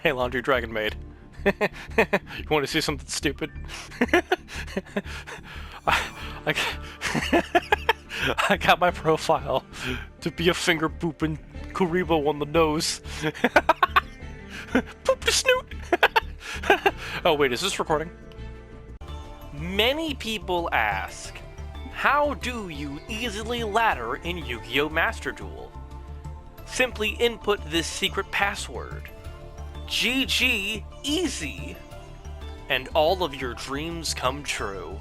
Hey, Laundry Dragon Maid. You want to see something stupid? I, I got my profile to be a finger pooping Kuribo on the nose. Poop the snoot! Oh wait, is this recording? Many people ask, how do you easily ladder in Yu-Gi-Oh! Master Duel? Simply input this secret password. GG easy, and all of your dreams come true.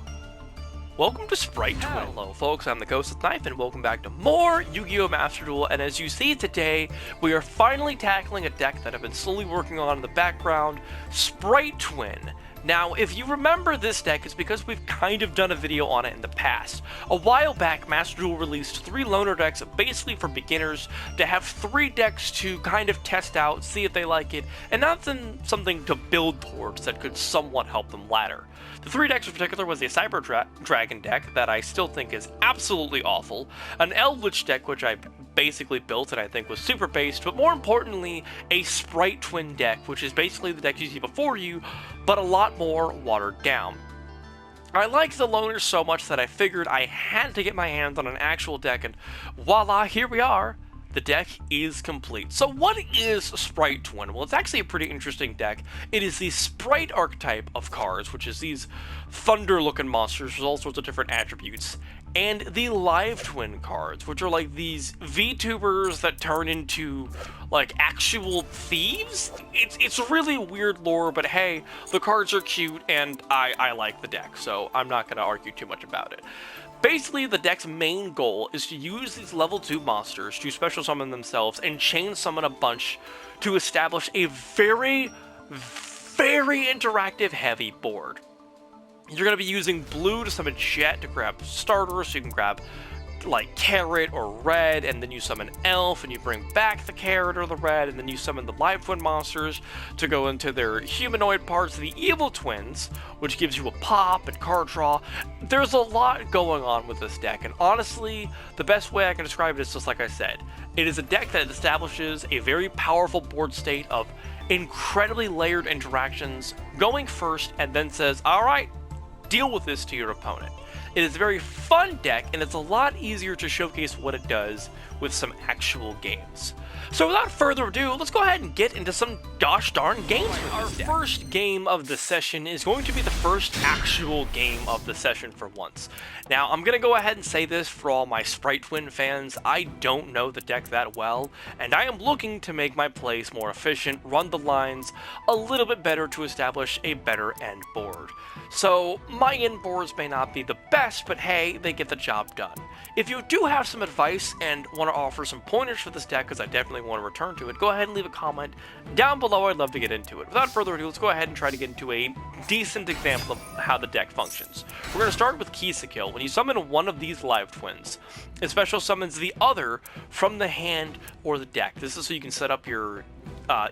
Welcome to Spright Twin. Hello folks, I'm the Ghost with Knife, and welcome back to more Yu-Gi-Oh! Master Duel. And as you see today, we are finally tackling a deck that I've been slowly working on in the background, Spright Twin. Now, if you remember this deck, it's because we've kind of done a video on it in the past. A while back, Master Duel released 3 loaner decks basically for beginners to have 3 decks to kind of test out, see if they like it, and not something to build towards that could somewhat help them ladder. The 3 decks in particular was a Cyber Dragon deck that I still think is absolutely awful, an Eldritch deck which I basically built and I think was super based, but more importantly, a Spright Twin deck, which is basically the deck you see before you, but a lot more watered down. I liked the loaners so much that I figured I had to get my hands on an actual deck, and voila, here we are. The deck is complete. So what is Spright Twin? Well, it's actually a pretty interesting deck. It is the Sprite archetype of cards, which is these thunder-looking monsters with all sorts of different attributes, and the Live Twin cards, which are like these V-Tubers that turn into like actual thieves. It's really weird lore, but hey, the cards are cute and I like the deck, so I'm not going to argue too much about it. Basically, the deck's main goal is to use these level 2 monsters to special summon themselves and chain summon a bunch to establish a very, very interactive heavy board. You're going to be using blue to summon Jet to grab starters, so you can grab like Carrot or Red, and then you summon Elf and you bring back the Carrot or the Red, and then you summon the Live Twin monsters to go into their humanoid parts, the Evil Twins, which gives you a pop and card draw. There's a lot going on with this deck, and honestly, the best way I can describe it is just like I said. It is a deck that establishes a very powerful board state of incredibly layered interactions going first, and then says, alright, deal with this to your opponent. It is a very fun deck, and it's a lot easier to showcase what it does with some actual games. So without further ado, let's go ahead and get into some gosh darn games with this deck. Our first game of the session is going to be the first actual game of the session for once. Now, I'm going to go ahead and say this for all my Spright Twin fans, I don't know the deck that well, and I am looking to make my plays more efficient, run the lines a little bit better to establish a better end board. So, my end boards may not be the best, but hey, they get the job done. If you do have some advice and want to offer some pointers for this deck, because I definitely want to return to it, go ahead and leave a comment down below. I'd love to get into it. Without further ado, let's go ahead and try to get into a decent example of how the deck functions. We're going to start with Keys to Kill. When you summon one of these Live Twins, it special summons the other from the hand or the deck. This is so you can set up your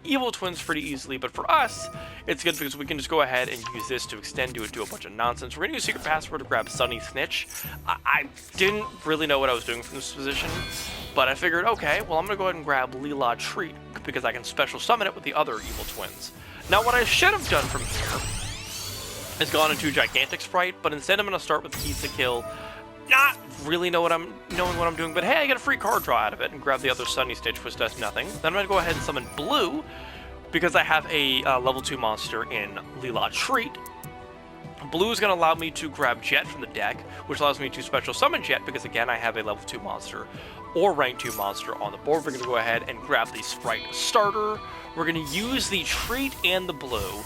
Evil Twins pretty easily, but for us, it's good because we can just go ahead and use this to extend to it, do a bunch of nonsense. We're going to use Secret Password to grab Sunny Snitch. I didn't really know what I was doing from this position, but I figured, okay, well, I'm going to go ahead and grab Leela Treat because I can special summon it with the other Evil Twins. Now, what I should have done from here is gone into Gigantic Sprite, but instead I'm going to start with Keys to Kill. Not really knowing what I'm doing, but hey, I get a free card draw out of it and grab the other Sunny Stitch, which does nothing. Then I'm going to go ahead and summon Blue because I have a level 2 monster in Leela Treat. Blue is going to allow me to grab Jet from the deck, which allows me to special summon Jet because, again, I have a level 2 monster or rank 2 monster on the board. We're going to go ahead and grab the Sprite starter. We're going to use the Treat and the Blue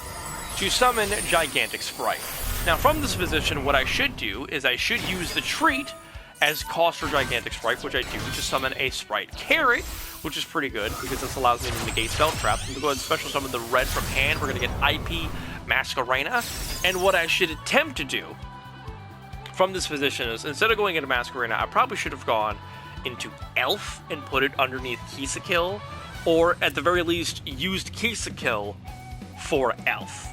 to summon Gigantic Sprite. Now, from this position, what I should do is I should use the Treat as cost for Gigantic Sprite, which I do, to summon a Sprite Carrot, which is pretty good because this allows me to negate Spell Trap. I'm going to go ahead and special summon the Red from hand. We're going to get IP Masquerena. And what I should attempt to do from this position is, instead of going into Masquerena, I probably should have gone into Elf and put it underneath Keys to Kill, or at the very least, used Keys to Kill for Elf.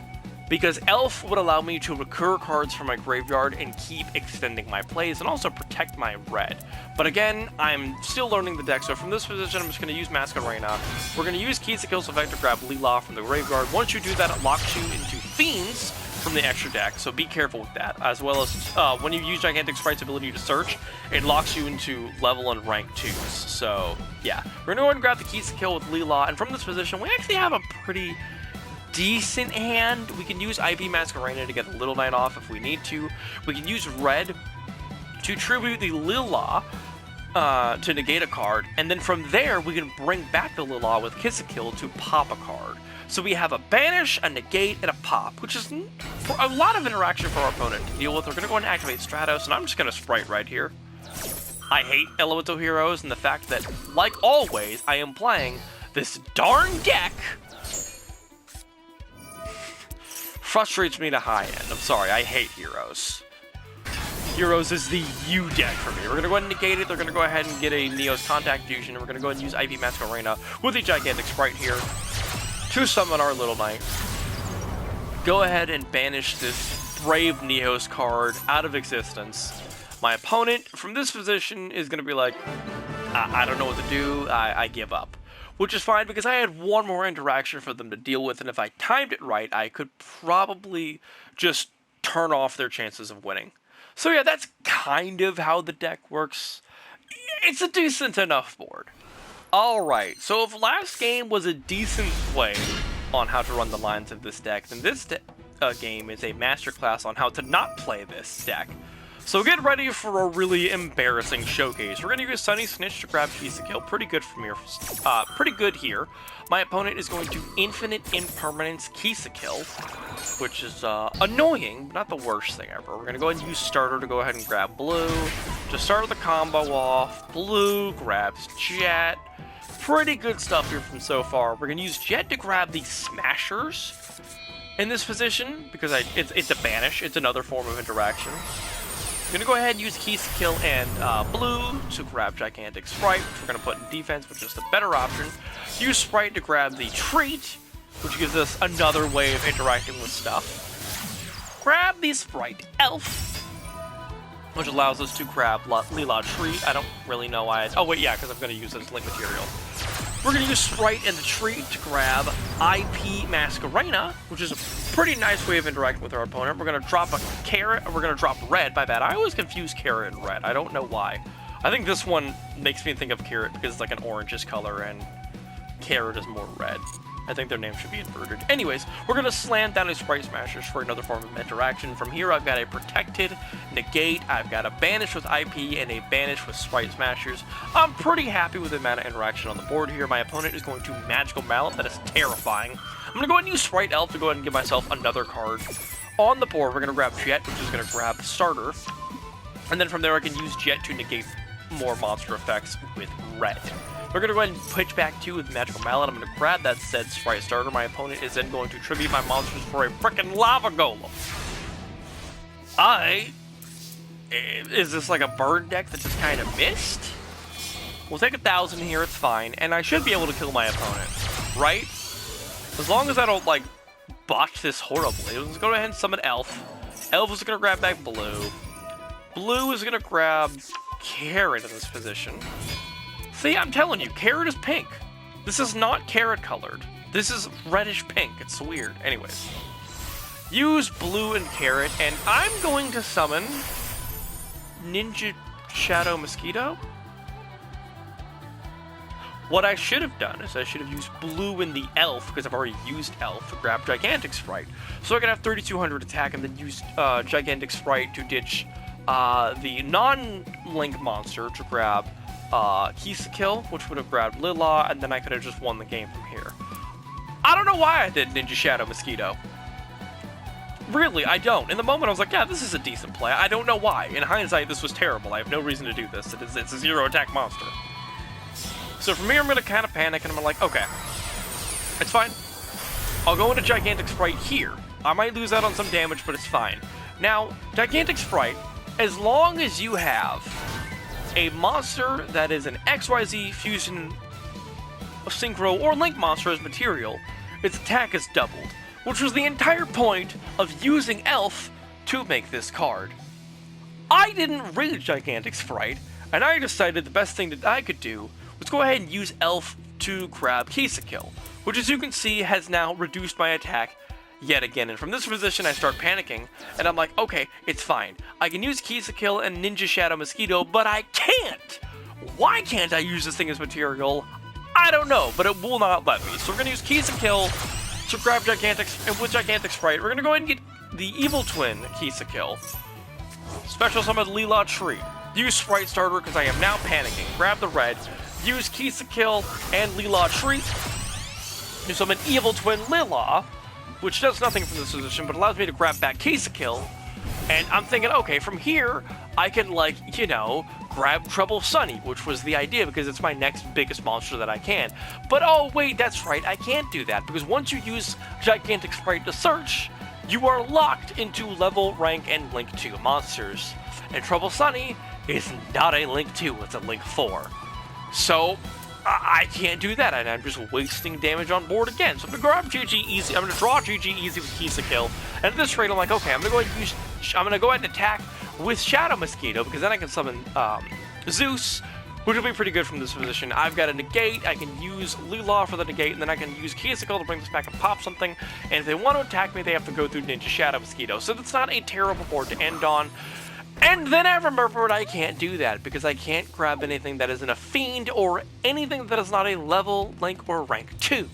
because Elf would allow me to recur cards from my graveyard and keep extending my plays and also protect my red. But again, I'm still learning the deck, so from this position I'm just going to use Masquerena. We're going to use Kisakill's effect to grab Leela from the graveyard. Once you do that, it locks you into Fiends from the extra deck, so be careful with that. As well as when you use Gigantic Sprite's ability to search, it locks you into level and rank 2s. So yeah, we're going to go ahead and grab the Kisakill with Leela, and from this position we actually have a pretty decent hand. We can use IP Masquerena to get the Little Knight off if we need to. We can use red to tribute the Leela to negate a card, and then from there we can bring back the Leela with Kisakill to pop a card. So we have a banish, a negate, and a pop, which is a lot of interaction for our opponent to deal with. We're going to go and activate Stratos, and I'm just going to Spright right here. I hate Elemental Heroes, and the fact that, like always, I am playing this darn deck frustrates me to high end. I'm sorry, I hate Heroes. Heroes is the U deck for me. We're going to go ahead and negate it. They're going to go ahead and get a Neos Contact Fusion, and we're going to go ahead and use IP Masquerena with a Gigantic Spright here to summon our Little Knight. Go ahead and banish this Brave Neos card out of existence. My opponent from this position is going to be like, I don't know what to do, I give up. Which is fine because I had one more interaction for them to deal with, and if I timed it right, I could probably just turn off their chances of winning. So yeah, that's kind of how the deck works. It's a decent enough board. Alright, so if last game was a decent way on how to run the lines of this deck, then this game is a masterclass on how to not play this deck. So get ready for a really embarrassing showcase. We're going to use Sunny Snitch to grab Kisakill. Pretty good from here. Pretty good here. My opponent is going to Infinite Impermanence Kisakill, which is annoying, but not the worst thing ever. We're going to go ahead and use Starter to go ahead and grab Blue. To start the combo off, Blue grabs Jet. Pretty good stuff here from so far. We're going to use Jet to grab the Smashers in this position, because it's a banish. It's another form of interaction. I'm going to go ahead and use Kisakill and Blue to grab Gigantic Spright, which we're going to put in defense, which is the better option. Use Spright to grab the Treat, which gives us another way of interacting with stuff. Grab the Spright Elf, which allows us to grab Leela Treat. I don't really know why oh wait, yeah, because I'm going to use it as link material. We're going to use Spright and the Treat to grab IP Masquerena, which is a pretty nice way of interacting with our opponent. We're going to drop a Carrot, we're going to drop Red, my bad. I always confuse Carrot and Red. I don't know why. I think this one makes me think of Carrot because it's like an orangish color and Carrot is more red. I think their name should be inverted. Anyways, we're going to slam down a Spright Smashers for another form of interaction. From here, I've got a Protected, Negate, I've got a Banish with IP, and a Banish with Spright Smashers. I'm pretty happy with the amount of interaction on the board here. My opponent is going to Magical Mallet. That is terrifying. I'm going to go ahead and use Spright Elf to go ahead and give myself another card. On the board, we're going to grab Jet, which is going to grab Starter. And then from there, I can use Jet to negate more monster effects with Red. We're going to go ahead and pitch back 2 with Magical Mallet. I'm going to grab that said Spright Starter. My opponent is then going to tribute my monsters for a frickin' Lava Golem. Is this like a burn deck that just kind of missed? We'll take 1,000 here, it's fine. And I should be able to kill my opponent, right? As long as I don't, like, botch this horribly. Let's go ahead and summon Elf. Elf is going to grab back Blue. Blue is going to grab Carrot in this position. See, I'm telling you, Carrot is pink. This is not Carrot colored. This is reddish pink. It's weird. Anyways. Use Blue and Carrot, and I'm going to summon Ninja Shadow Mosquito. What I should have done is I should have used Blue in the Elf, because I've already used Elf to grab Gigantic Spright. So I can have 3,200 attack and then use Gigantic Spright to ditch the non-link monster to grab Kisakill, which would have grabbed Leela, and then I could have just won the game from here. I don't know why I did Ninja Shadow Mosquito. Really, I don't. In the moment, I was like, yeah, this is a decent play. I don't know why. In hindsight, this was terrible. I have no reason to do this. It's a 0-attack monster. So from here, I'm going to kind of panic, and I'm like, okay, it's fine. I'll go into Gigantic Spright here. I might lose out on some damage, but it's fine. Now, Gigantic Spright, as long as you have a monster that is an XYZ fusion, synchro, or link monster as material, its attack is doubled, which was the entire point of using Elf to make this card. I didn't read Gigantic Spright, and I decided the best thing that I could do was go ahead and use Elf to grab Kill, which as you can see has now reduced my attack yet again. And from this position I start panicking, and I'm like, okay, it's fine. I can use Kill and Ninja Shadow Mosquito, but I can't! Why can't I use this thing as material? I don't know, but it will not let me. So we're going to use Kill to grab Gigantic, and with Gigantic Spright, we're going to go ahead and get the Evil Twin Kill. Special summon Leela Tree. Use Sprite Starter because I am now panicking. Grab the red. Use Kill and Leela Tree. You summon Evil Twin Lila, which does nothing from this position, but allows me to grab back Kill. And I'm thinking, okay, from here, I can, like, you know, grab Trouble Sunny, which was the idea because it's my next biggest monster that I can. But oh wait, that's right, I can't do that because once you use Gigantic Spright to search, you are locked into level, rank, and link 2 monsters. And Trouble Sunny is not a link 2, it's a link 4. So, I can't do that, and I'm just wasting damage on board again. So I'm gonna grab GG Easy, I'm gonna draw GG Easy with Kill, and at this rate I'm like, okay, I'm gonna go ahead and attack with Shadow Mosquito, because then I can summon Zeus, which will be pretty good from this position. I've got a negate, I can use Lila for the negate, and then I can use Kill to bring this back and pop something, and if they want to attack me, they have to go through Ninja Shadow Mosquito. So that's not a terrible board to end on. And then I remembered I can't do that, because I can't grab anything that isn't a Fiend, or anything that is not a level, link, or rank 2.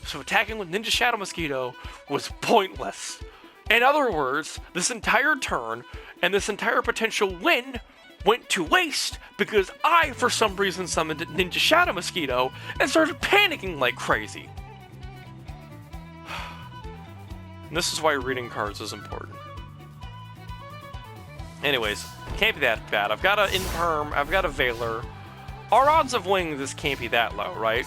So attacking with Ninja Shadow Mosquito was pointless. In other words, this entire turn, and this entire potential win, went to waste, because I, for some reason, summoned Ninja Shadow Mosquito, and started panicking like crazy. And this is why reading cards is important. Anyways, can't be that bad. I've got an Imperm, I've got a Veiler. Our odds of winning this can't be that low, right?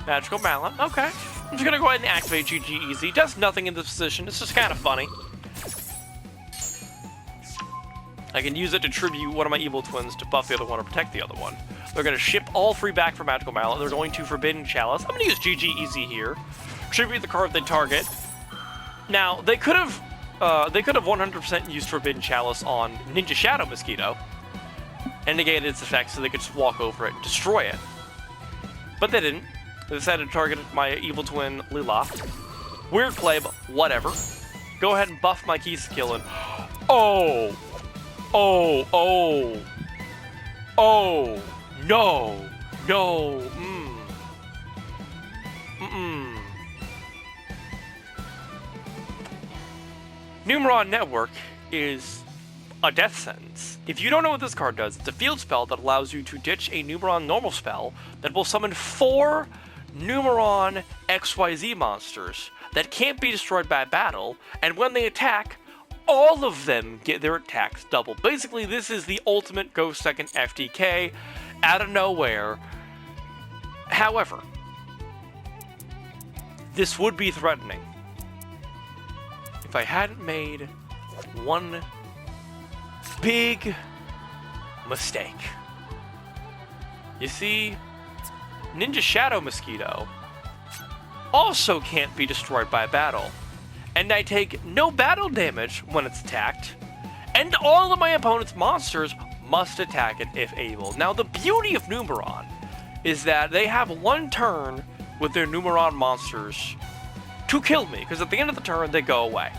Magical Mallet, okay. I'm just gonna go ahead and activate GG Easy. Does nothing in this position, it's just kind of funny. I can use it to tribute one of my Evil Twins to buff the other one or protect the other one. They're gonna ship all 3 back for Magical Mallet. They're going to Forbidden Chalice. I'm gonna use GG Easy here. Tribute the card they target. Now, they could have 100% used Forbidden Chalice on Ninja Shadow Mosquito and negated its effects so they could just walk over it and destroy it. But they didn't. They decided to target my Evil Twin Lila. Weird play, but whatever. Go ahead and buff my Kill and... Oh! No! Numeron Network is a death sentence. If you don't know what this card does, it's a field spell that allows you to ditch a Numeron normal spell that will summon 4 Numeron XYZ monsters that can't be destroyed by battle, and when they attack, all of them get their attacks doubled. Basically, this is the ultimate Go Second FTK out of nowhere. However, this would be threatening if I hadn't made one big mistake. You see, Ninja Shadow Mosquito also can't be destroyed by battle, and I take no battle damage when it's attacked, and all of my opponent's monsters must attack it if able. Now, the beauty of Numeron is that they have 1 turn with their Numeron monsters to kill me, because at the end of the turn, they go away.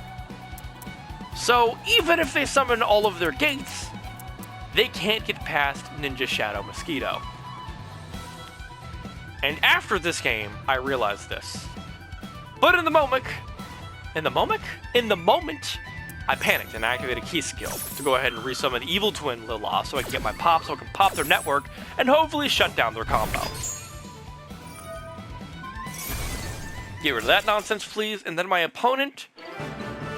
So, even if they summon all of their gates, they can't get past Ninja Shadow Mosquito. And after this game, I realized this. But in the moment, I panicked and activated Skill to go ahead and resummon Evil Twin Lila so I can get my pop, so I can pop their network and hopefully shut down their combo. Get rid of that nonsense, please, and then my opponent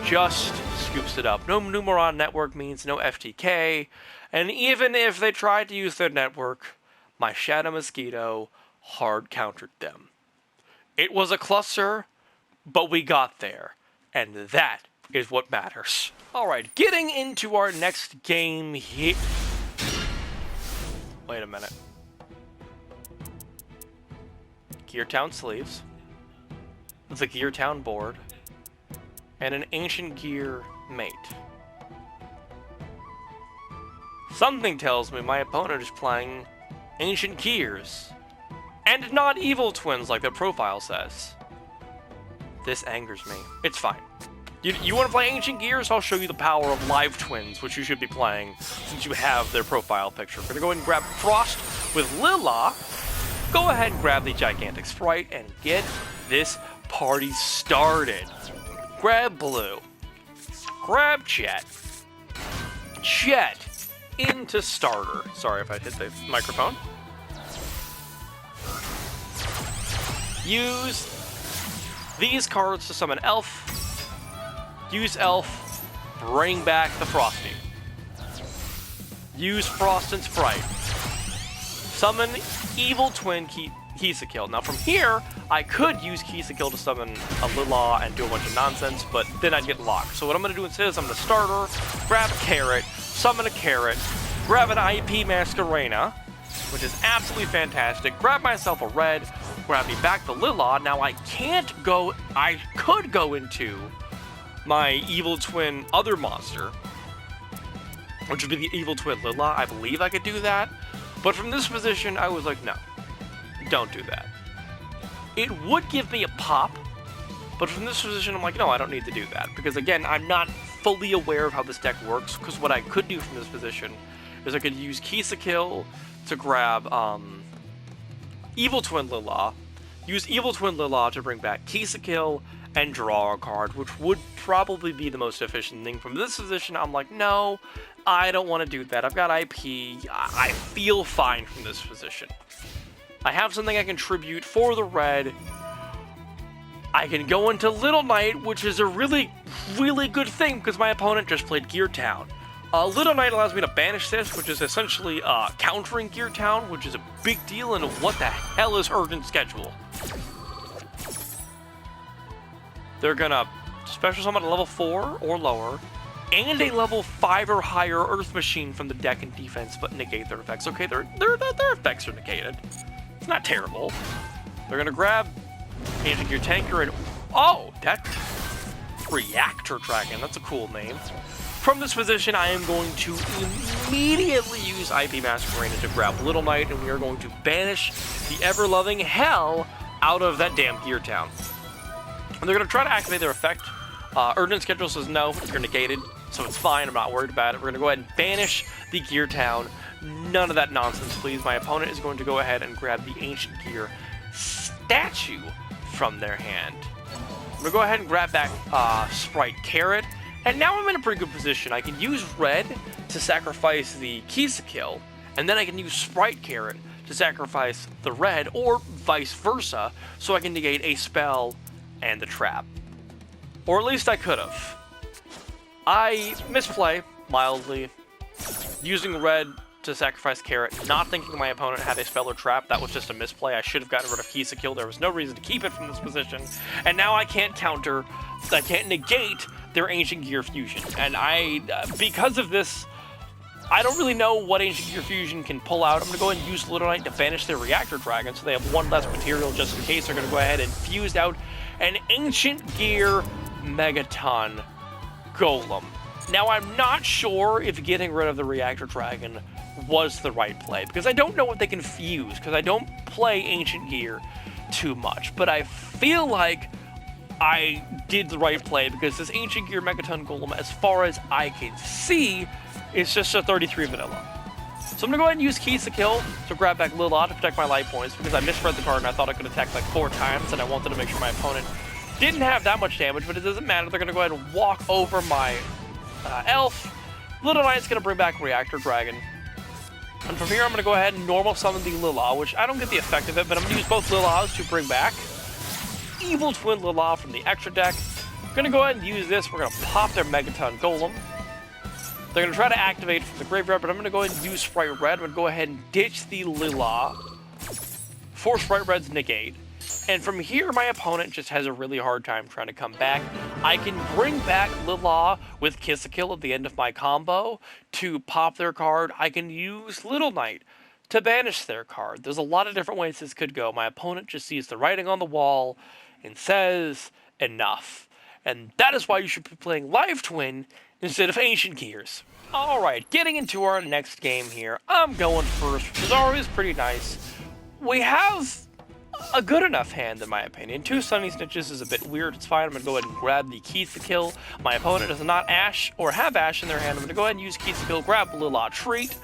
just scoops it up. No Numeron Network means no FTK, and even if they tried to use their network, my Shadow Mosquito hard countered them. It was a cluster, but we got there, and that is what matters. Alright, getting into our next game here. Wait a minute. Gear Town sleeves. The Gear Town board. and an Ancient Gear mate. Something tells me my opponent is playing Ancient Gears, and not Evil Twins like their profile says. This angers me. It's fine. You want to play Ancient Gears? I'll show you the power of Live Twins, which you should be playing since you have their profile picture. We're going to go ahead and grab Frost with Lila. Go ahead and grab the Gigantic Sprite and get this party started. Grab Blue. Grab Jet. Jet into starter. Sorry if I hit the microphone. Use these cards to summon Elf. Use Elf, bring back the Frosty. Use Frost and Sprite. Summon Evil Twin Kill. Now from here, I could use Kill to summon a Lila and do a bunch of nonsense, but then I'd get locked. So what I'm going to do instead is I'm going to starter, grab a Carrot, summon a Carrot, grab an IP Masquerena, which is absolutely fantastic, grab myself a red, grab me back the Lila. Now I could go into my Evil Twin other monster, which would be the Evil Twin Lila. I believe I could do that, but from this position I was like, no, don't do that. It would give me a pop, but from this position I'm like, no, I don't need to do that, because again, I'm not fully aware of how this deck works, because what I could do from this position is I could use Kill to grab Evil Twin Lila, use Evil Twin Lila to bring back Kill, and draw a card, which would probably be the most efficient thing. From this position, I'm like, no, I don't want to do that. I've got IP. I feel fine from this position. I have something I can tribute for the red. I can go into Little Knight, which is a really, really good thing because my opponent just played Gear Town. Little Knight allows me to banish this, which is essentially countering Gear Town, which is a big deal, and what the hell is Urgent Schedule? They're gonna special summon a level 4 or lower, and a level 5 or higher Earth Machine from the deck and defense, but negate their effects. Okay, their effects are negated. It's not terrible. They're gonna grab Ancient Gear Tanker and that Reactor Dragon. That's a cool name. From this position, I am going to immediately use IP Masquerena to grab Little Knight, and we are going to banish the ever-loving hell out of that damn Gear Town. And they're going to try to activate their effect. Urgent Schedule says no, you're negated, so it's fine, I'm not worried about it. We're going to go ahead and banish the Gear Town. None of that nonsense, please. My opponent is going to go ahead and grab the Ancient Gear statue from their hand. I'm going to go ahead and grab back Sprite Carrot, and now I'm in a pretty good position. I can use red to sacrifice the Kill, and then I can use Sprite Carrot to sacrifice the red, or vice versa, so I can negate a spell and the trap. Or at least I could have. I misplay mildly, using red to sacrifice Carrot, not thinking my opponent had a spell or trap. That was just a misplay. I should have gotten rid of Kill. There was no reason to keep it from this position. And now I can't negate their Ancient Gear Fusion. And because of this, I don't really know what Ancient Gear Fusion can pull out. I'm going to go ahead and use Little Knight to banish their Reactor Dragon, so they have one less material just in case. They're going to go ahead and fuse out an Ancient Gear Megaton Golem. Now, I'm not sure if getting rid of the Reactor Dragon was the right play, because I don't know what they can fuse, because I don't play Ancient Gear too much, but I feel like I did the right play, because this Ancient Gear Megaton Golem, as far as I can see, is just a 33 vanilla. So I'm going to go ahead and use Kill to grab back Lila to protect my life points, because I misread the card and I thought I could attack like 4 times, and I wanted to make sure my opponent didn't have that much damage, but it doesn't matter. They're going to go ahead and walk over my Elf. Little Knight's going to bring back Reactor Dragon. And from here, I'm going to go ahead and normal summon the Lila, which I don't get the effect of it, but I'm going to use both Lilas to bring back Evil Twin Lila from the extra deck. I'm going to go ahead and use this. We're going to pop their Megaton Golem. They're going to try to activate from the graveyard, but I'm going to go ahead and use Spright Red. I'm going to go ahead and ditch the Lila for Spright Red's negate. And from here, my opponent just has a really hard time trying to come back. I can bring back Lila with Kill at the end of my combo to pop their card. I can use Little Knight to banish their card. There's a lot of different ways this could go. My opponent just sees the writing on the wall and says, enough. And that is why you should be playing Live Twin instead of Ancient Gears. Alright, getting into our next game here. I'm going first, which is always pretty nice. We have a good enough hand, in my opinion. 2 Sunny Snitches is a bit weird. It's fine. I'm going to go ahead and grab the Keys to Kill. My opponent does not Ash or have Ash in their hand. I'm going to go ahead and use Keys to Kill, grab Lila Treat,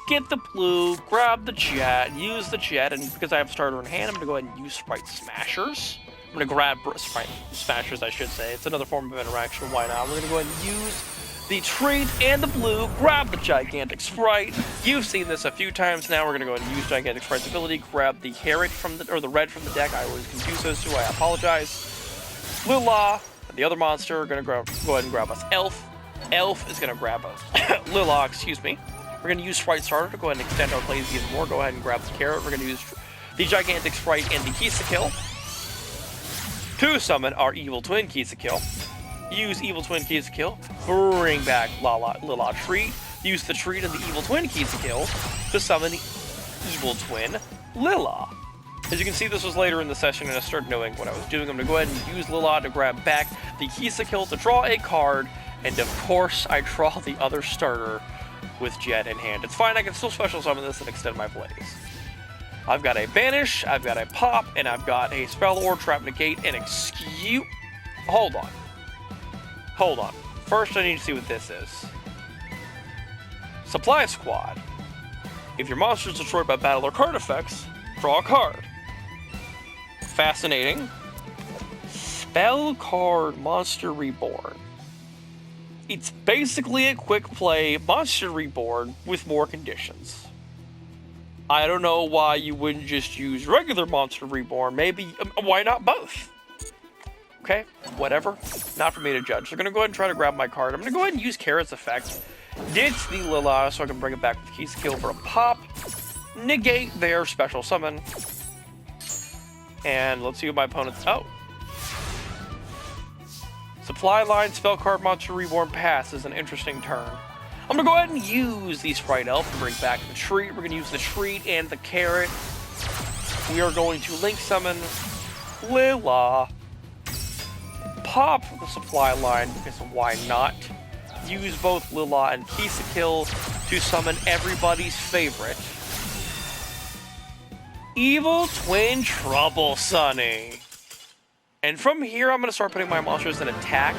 get the blue, grab the Jet, use the Jet, and because I have starter in hand, I'm going to go ahead and use Spright Smashers. I'm going to grab Spright Smashers, I should say. It's another form of interaction. Why not? We're going to go ahead and use the Treat and the blue, grab the Gigantic Sprite. You've seen this a few times now. We're going to go ahead and use Gigantic Sprite's ability, grab the carrot from the, or the red from the deck. I always confuse those two. I apologize. Lila, the other monster, are going to go ahead and grab us Elf. Elf is going to grab us Lila, excuse me. We're going to use Sprite Starter to go ahead and extend our plays even more. Go ahead and grab the carrot. We're going to use the Gigantic Sprite and the Keys to Kill to summon our Evil Twin Keys to Kill. Use Evil Twin Keys to Kill, bring back Lila Treat, use the Treat and the Evil Twin Keys to Kill to summon the Evil Twin Lila. As you can see, this was later in the session and I started knowing what I was doing. I'm going to go ahead and use Lila to grab back the Keys to Kill to draw a card, and of course I draw the other starter with Jet in hand. It's fine, I can still special summon this and extend my plays. I've got a Banish, I've got a Pop, and I've got a Spell or Trap Negate, and excuse... Hold on. Hold on. First, I need to see what this is. Supply Squad. If your monster is destroyed by battle or card effects, draw a card. Fascinating. Spell card Monster Reborn. It's basically a quick play Monster Reborn with more conditions. I don't know why you wouldn't just use regular Monster Reborn. Maybe, why not both? Okay, whatever. Not for me to judge. So I'm going to go ahead and try to grab my card. I'm going to go ahead and use Carrot's effect. Ditch the Lila so I can bring it back with Keys to Kill for a pop. Negate their special summon. And let's see what my opponent's... Oh. Supply Line Spell Card Monster Reborn Pass is an interesting turn. I'm going to go ahead and use the Sprite Elf to bring back the Treat. We're going to use the Treat and the Carrot. We are going to Link Summon Lila. Pop the Supply Line, because why not? Use both Lila and Keys to Kill to summon everybody's favorite, Evil Twin Trouble Sunny. And from here, I'm going to start putting my monsters in attack,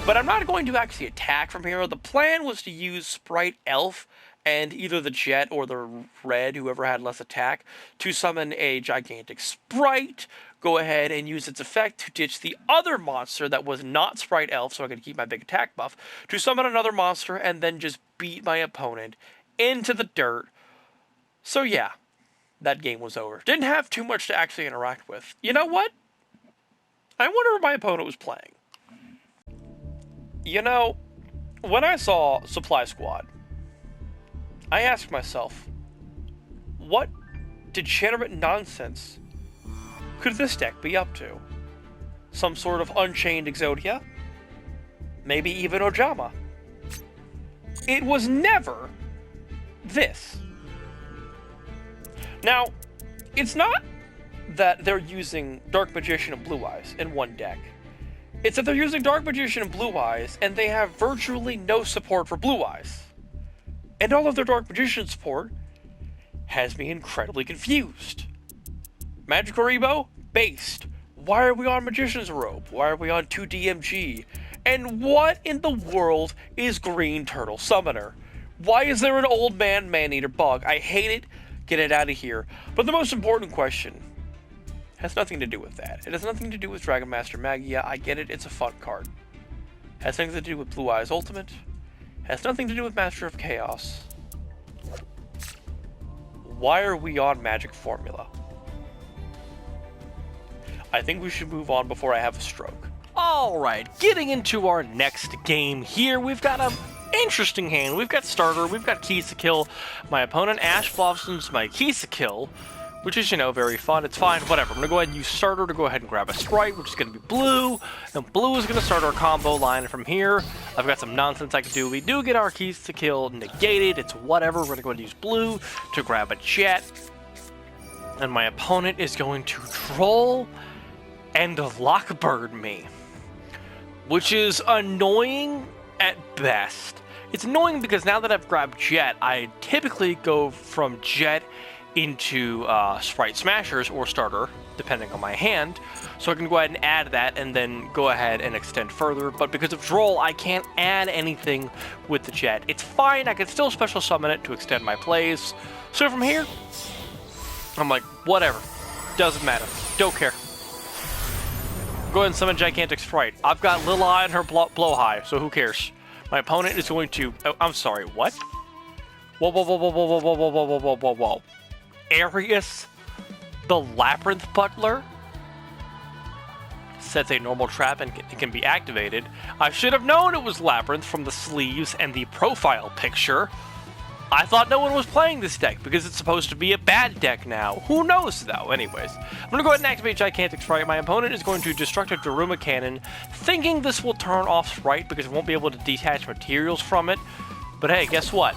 but I'm not going to actually attack from here. The plan was to use Spright Elf and either the Jet or the Red, whoever had less attack, to summon a Gigantic Sprite. Go ahead and use its effect to ditch the other monster that was not Spright Elf, so I can keep my big attack buff, to summon another monster and then just beat my opponent into the dirt. So yeah, that game was over. Didn't have too much to actually interact with. You know what? I wonder what my opponent was playing. You know, when I saw Supply Squad, I asked myself, what degenerate nonsense could this deck be up to? Some sort of Unchained Exodia? Maybe even Ojama? It was never this. Now, it's not that they're using Dark Magician and Blue Eyes in one deck. It's that they're using Dark Magician and Blue Eyes, and they have virtually no support for Blue Eyes. And all of their Dark Magician support has me incredibly confused. Magic Oribo? Based. Why are we on Magician's Robe? Why are we on 2DMG? And what in the world is Green Turtle Summoner? Why is there an Old Man Maneater bug? I hate it. Get it out of here. But the most important question has nothing to do with that. It has nothing to do with Dragon Master Magia. I get it. It's a fun card. Has nothing to do with Blue Eyes Ultimate. Has nothing to do with Master of Chaos. Why are we on Magic Formula? I think we should move on before I have a stroke. Alright, getting into our next game here, we've got an interesting hand. We've got Starter, we've got Keys to Kill. My opponent, Ash Blossoms, my Keys to Kill, which is, you know, very fun. It's fine, whatever. I'm going to go ahead and use Starter to go ahead and grab a Sprite, which is going to be blue. And blue is going to start our combo line. And from here, I've got some nonsense I can do. We do get our Keys to Kill negated. It's whatever. We're going to go ahead and use blue to grab a Jet. And my opponent is going to Troll and Lockbird me. which is annoying at best. It's annoying because now that I've grabbed Jet, I typically go from Jet into Spright Smashers or Starter, depending on my hand. So I can go ahead and add that and then go ahead and extend further. But because of Duel, I can't add anything with the Jet. It's fine, I can still special summon it to extend my plays. So from here, I'm like, whatever. Doesn't matter. Don't care. Go ahead and summon Gigantic Spright. I've got Lila and her Blowhigh, so who cares? My opponent is going to... Oh, I'm sorry, what? Whoa, whoa, whoa, whoa, whoa, whoa, whoa, whoa, whoa, whoa, whoa, whoa. Arius, the Labyrinth Butler, sets a normal trap and it can be activated. I should have known it was Labyrinth from the sleeves and the profile picture. I thought no one was playing this deck because it's supposed to be a bad deck now. Who knows, though? Anyways, I'm going to go ahead and activate Gigantic Spright. My opponent is going to Destructive Daruma Cannon, thinking this will turn off Spright because it won't be able to detach materials from it. But hey, guess what?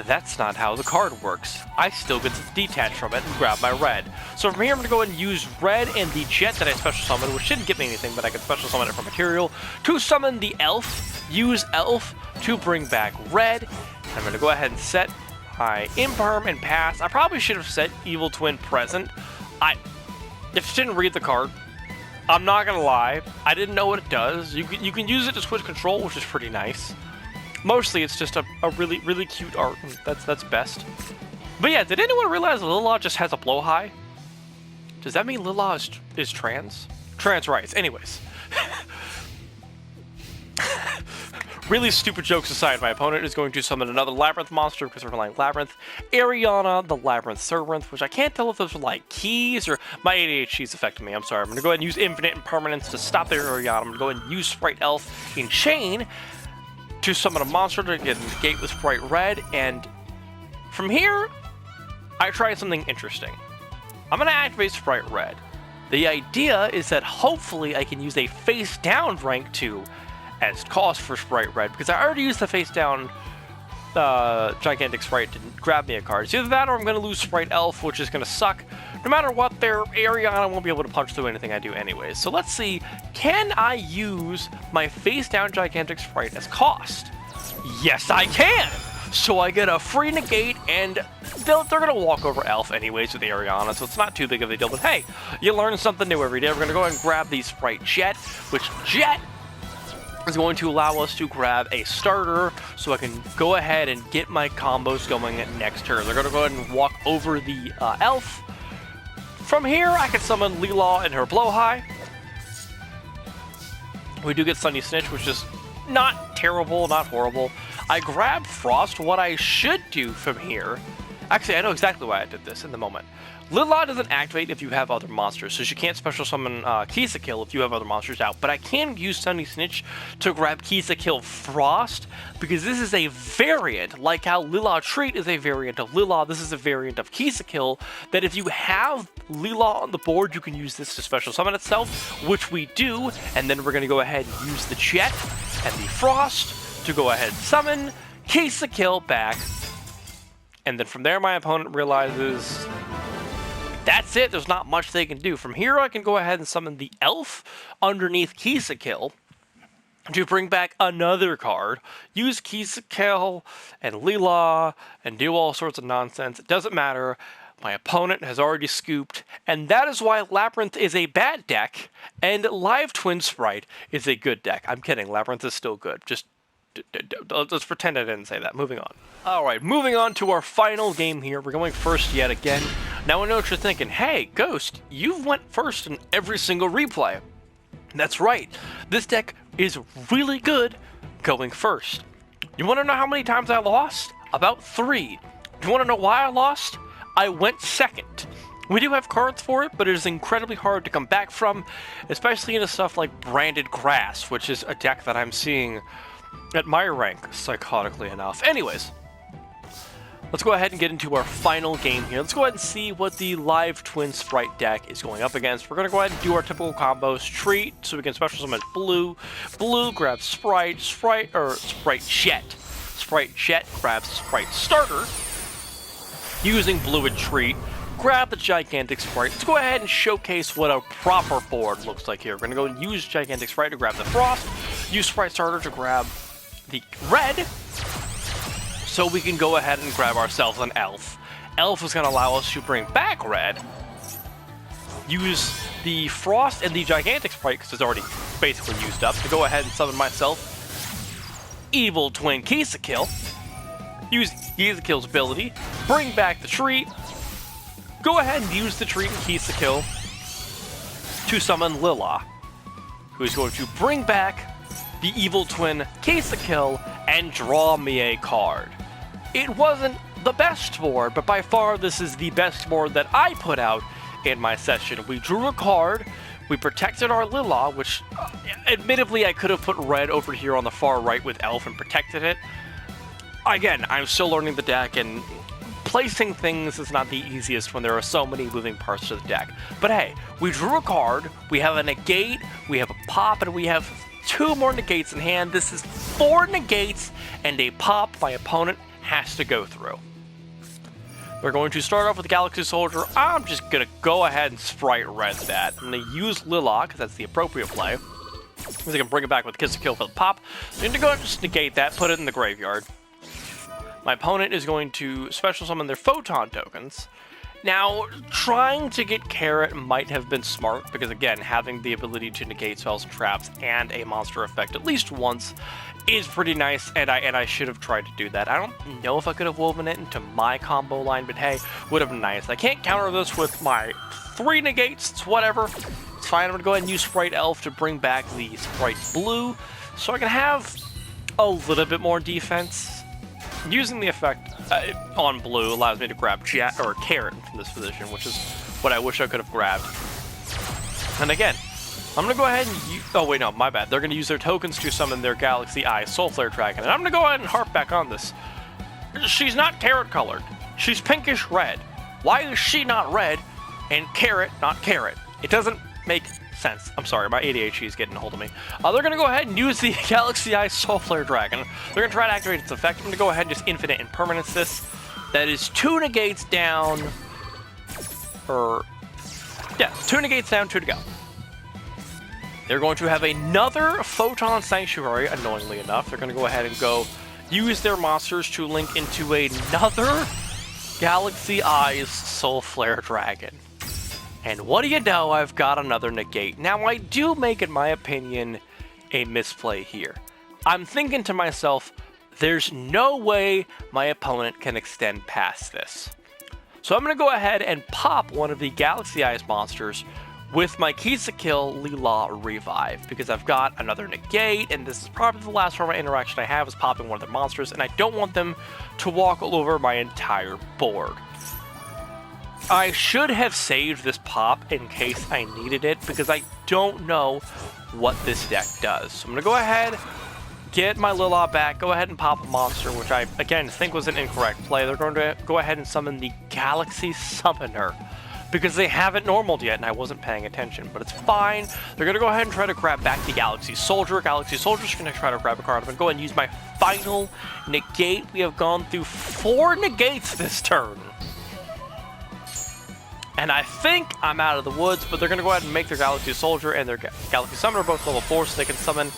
That's not how the card works. I still get to detach from it and grab my red. So from here, I'm going to go ahead and use red and the Jet that I special summoned, which didn't give me anything, but I can special summon it for material, to summon the Elf, use Elf to bring back red. I'm going to go ahead and set my Imperm and pass. I probably should have set Evil Twin present. I just didn't read the card. I'm not going to lie. I didn't know what it does. You can use it to switch control, which is pretty nice. Mostly, it's just a really, really cute art. That's best. But yeah, did anyone realize Lila just has a Blowhigh? Does that mean Lila is trans? Trans rights. Anyways. Really stupid jokes aside, my opponent is going to summon another Labyrinth monster because we're playing Labyrinth. Ariana, the Labyrinth Servant, which I can't tell if those are like keys or my ADHD is affecting me. I'm sorry. I'm going to go ahead and use Infinite Impermanence to stop their Ariana. I'm going to go ahead and use Spright Elf in Chain to summon a monster to get into the gate with Spright Red. And from here, I tried something interesting. I'm going to activate Spright Red. The idea is that hopefully I can use a face down rank 2 as cost for Spright Red, because I already used the face down Gigantic Spright to grab me a card. It's either that or I'm going to lose Spright Elf, which is going to suck. No matter what, their Ariana won't be able to punch through anything I do anyways. So let's see, can I use my face down Gigantic Spright as cost? Yes, I can! So I get a free negate, and they're going to walk over Elf anyways with the Ariana, so it's not too big of a deal. But hey, you learn something new every day. We're going to go ahead and grab the Spright Jet, which Jet is going to allow us to grab a starter so I can go ahead and get my combos going next turn. They're going to go ahead and walk over the Elf. From here, I can summon Lila and her Blowhigh. We do get Sunny Snitch, which is not terrible, not horrible. I grab Frost. What I should do from here... Actually, I know exactly why I did this in the moment. Lila doesn't activate if you have other monsters, so she can't special summon Kisa Kill if you have other monsters out. But I can use Sunny Snitch to grab Kisa Kill Frost, because this is a variant, like how Lila Treat is a variant of Lila. This is a variant of Kisa Kill, that if you have Lila on the board, you can use this to special summon itself, which we do. And then we're going to go ahead and use the Jet and the Frost to go ahead and summon Kisa Kill back. And then from there, my opponent realizes... that's it. There's not much they can do. From here, I can go ahead and summon the Elf underneath Kisa Kill to bring back another card. Use Kisa Kill and Lila and do all sorts of nonsense. It doesn't matter. My opponent has already scooped, and that is why Labyrinth is a bad deck and Live Twin Spright is a good deck. I'm kidding. Labyrinth is still good. Just let's pretend I didn't say that. Moving on. Alright, moving on to our final game here. We're going first yet again. Now I know what you're thinking. Hey, Ghost, you've went first in every single replay. That's right. This deck is really good going first. You want to know how many times I lost? About 3. Do you want to know why I lost? I went second. We do have cards for it, but it is incredibly hard to come back from, especially into stuff like Branded Grass, which is a deck that I'm seeing at my rank, psychotically enough. Anyways, let's go ahead and get into our final game here. Let's go ahead and see what the Live Twin Spright deck is going up against. We're going to go ahead and do our typical combos. Treat, so we can special summon Blue. Blue grabs Spright Jet. Spright Jet grabs Spright Starter. Using Blue and Treat grab the Gigantic Spright. Let's go ahead and showcase what a proper board looks like here. We're going to go and use Gigantic Spright to grab the Frost, use Spright Starter to grab the Red, so we can go ahead and grab ourselves an Elf. Elf is going to allow us to bring back Red, use the Frost and the Gigantic Spright, because it's already basically used up, to go ahead and summon myself Evil Twin Kill. Use Kill's ability, bring back the tree, go ahead and use the tree and Kill to summon Lila, who is going to bring back the Evil Twin Kill and draw me a card. It wasn't the best board, but by far this is the best board that I put out in my session. We drew a card, we protected our Lila, which admittedly I could have put Red over here on the far right with Elf and protected it. Again, I'm still learning the deck, and placing things is not the easiest when there are so many moving parts to the deck. But hey, we drew a card, we have a negate, we have a pop, and we have 2 more negates in hand. This is 4 negates and a pop my opponent has to go through. We're going to start off with the Galaxy Soldier. I'm just going to go ahead and Spright Red that. I'm going to use Lila, because that's the appropriate play. Because I can bring it back with Kill for the pop. So I'm going to go ahead and just negate that, put it in the graveyard. My opponent is going to special summon their Photon tokens. Now, trying to get Carrot might have been smart, because again, having the ability to negate spells and traps and a monster effect at least once is pretty nice, and I should have tried to do that. I don't know if I could have woven it into my combo line, but hey, would have been nice. I can't counter this with my 3 negates, it's whatever. It's fine, I'm going to go ahead and use Spright Elf to bring back the Spright Blue, so I can have a little bit more defense. Using the effect on blue allows me to grab Carrot from this position, which is what I wish I could have grabbed. And again, I'm going to go ahead and use... Oh, wait, no, my bad. They're going to use their tokens to summon their Galaxy Eye Soulflare Dragon. And I'm going to go ahead and harp back on this. She's not carrot-colored. She's pinkish-red. Why is she not red and Carrot not Carrot? It doesn't make sense. I'm sorry, my ADHD is getting a hold of me. They're going to go ahead and use the Galaxy Eye Soulflare Dragon. They're going to try to activate its effect. I'm going to go ahead and just infinite impermanence this. That is 2 negates down. Yeah, 2 negates down, 2 to go. They're going to have another Photon Sanctuary, annoyingly enough. They're going to go ahead and use their monsters to link into another Galaxy Eyes Soulflare Dragon. And what do you know, I've got another negate. Now, I do make, in my opinion, a misplay here. I'm thinking to myself, there's no way my opponent can extend past this. So I'm going to go ahead and pop one of the Galaxy Eyes monsters with my Kill Lila Revive, because I've got another negate, and this is probably the last form of interaction I have is popping one of their monsters, and I don't want them to walk all over my entire board. I should have saved this pop in case I needed it, because I don't know what this deck does. So I'm going to go ahead, get my Lila back, go ahead and pop a monster, which I, again, think was an incorrect play. They're going to go ahead and summon the Galaxy Summoner, because they haven't normaled yet, and I wasn't paying attention, but it's fine. They're going to go ahead and try to grab back the Galaxy Soldier. Galaxy Soldier's going to try to grab a card. I'm going to go ahead and use my final negate. We have gone through 4 negates this turn. And I think I'm out of the woods, but they're going to go ahead and make their Galaxy Soldier and their Galaxy Summoner both level 4, so they can summon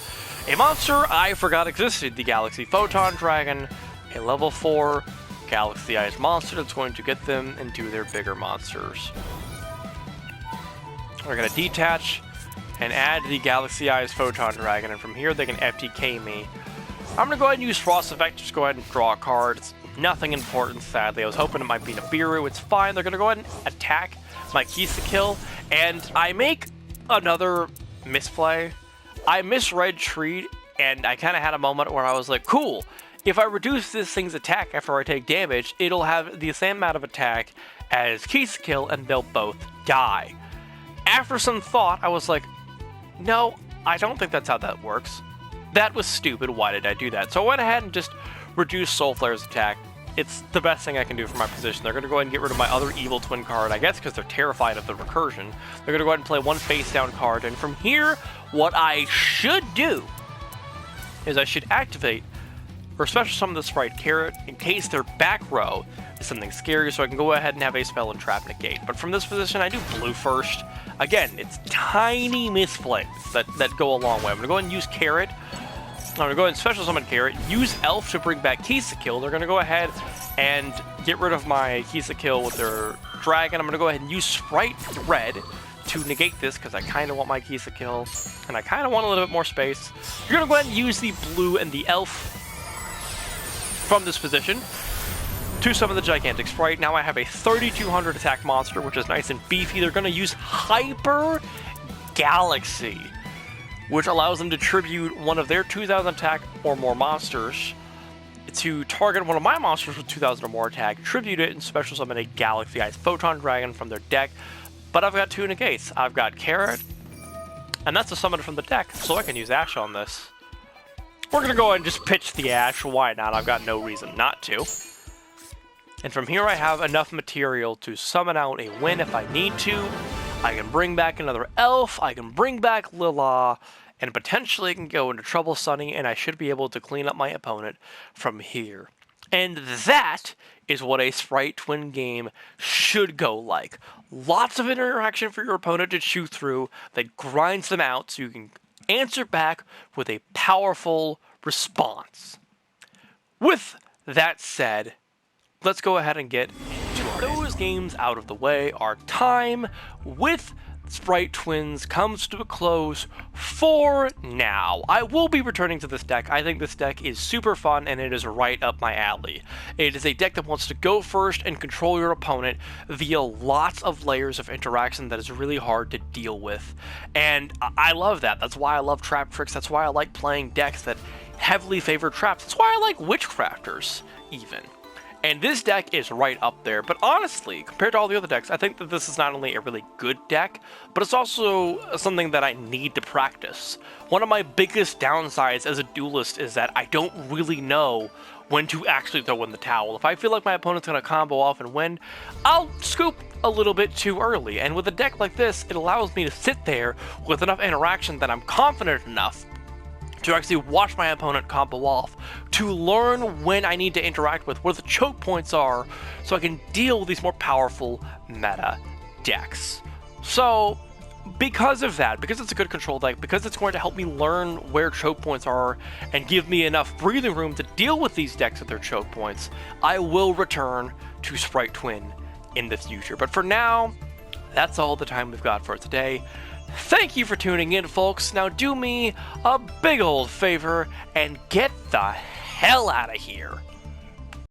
a monster I forgot existed, the Galaxy Photon Dragon, a level 4 Galaxy Eyes monster that's going to get them into their bigger monsters. We're going to detach and add the Galaxy Eyes Photon Dragon, and from here they can FTK me. I'm going to go ahead and use Frost Effect, just go ahead and draw a card. It's nothing important, sadly. I was hoping it might be Nibiru. It's fine. They're going to go ahead and attack my Kill, and I make another misplay. I misread Treat, and I kind of had a moment where I was like, cool, if I reduce this thing's attack after I take damage, it'll have the same amount of attack as Kill, and they'll both die. After some thought, I was like, no, I don't think that's how that works. That was stupid. Why did I do that? So I went ahead and just reduced Soulflare's attack. It's the best thing I can do for my position. They're going to go ahead and get rid of my other Evil Twin card, I guess because they're terrified of the recursion. They're going to go ahead and play one face down card, and from here, what I should do is I should activate or special summon the Spright Carrot in case their back row something scary, so I can go ahead and have a spell and trap negate. But from this position, I do blue first. Again, it's tiny misplays that go a long way. I'm going to go ahead and use Carrot. I'm going to go ahead and special summon Carrot, use Elf to bring back Kisa Kill. They're going to go ahead and get rid of my Kisa Kill with their Dragon. I'm going to go ahead and use Spright Red to negate this, because I kind of want my Kisa Kill, and I kind of want a little bit more space. You're going to go ahead and use the blue and the Elf from this position to summon the Gigantic Sprite. Now I have a 3200 attack monster, which is nice and beefy. They're going to use Hyper Galaxy, which allows them to tribute one of their 2000 attack or more monsters to target one of my monsters with 2000 or more attack, tribute it, and special summon a Galaxy Ice Photon Dragon from their deck. But I've got two negates. I've got Carrot, and that's a summon from the deck, so I can use Ash on this. We're going to go ahead and just pitch the Ash. Why not? I've got no reason not to. And from here I have enough material to summon out a win if I need to. I can bring back another Elf, I can bring back Lila, and potentially I can go into Trouble Sunny, and I should be able to clean up my opponent from here. And that is what a Spright Twin game should go like. Lots of interaction for your opponent to chew through that grinds them out so you can answer back with a powerful response. With that said, let's go ahead and get into those games out of the way. Our time with Spright Twins comes to a close for now. I will be returning to this deck. I think this deck is super fun, and it is right up my alley. It is a deck that wants to go first and control your opponent via lots of layers of interaction that is really hard to deal with. And I love that. That's why I love Trap Tricks. That's why I like playing decks that heavily favor traps. That's why I like Witchcrafters, even. And this deck is right up there, but honestly, compared to all the other decks, I think that this is not only a really good deck, but it's also something that I need to practice. One of my biggest downsides as a duelist is that I don't really know when to actually throw in the towel. If I feel like my opponent's going to combo off and win, I'll scoop a little bit too early. And with a deck like this, it allows me to sit there with enough interaction that I'm confident enough to actually watch my opponent combo off, to learn when I need to interact with, where the choke points are, so I can deal with these more powerful meta decks. So, because of that, because it's a good control deck, because it's going to help me learn where choke points are and give me enough breathing room to deal with these decks at their choke points, I will return to Spright Twin in the future. But for now, that's all the time we've got for today. Thank you for tuning in, folks. Now do me a big old favor and get the hell out of here.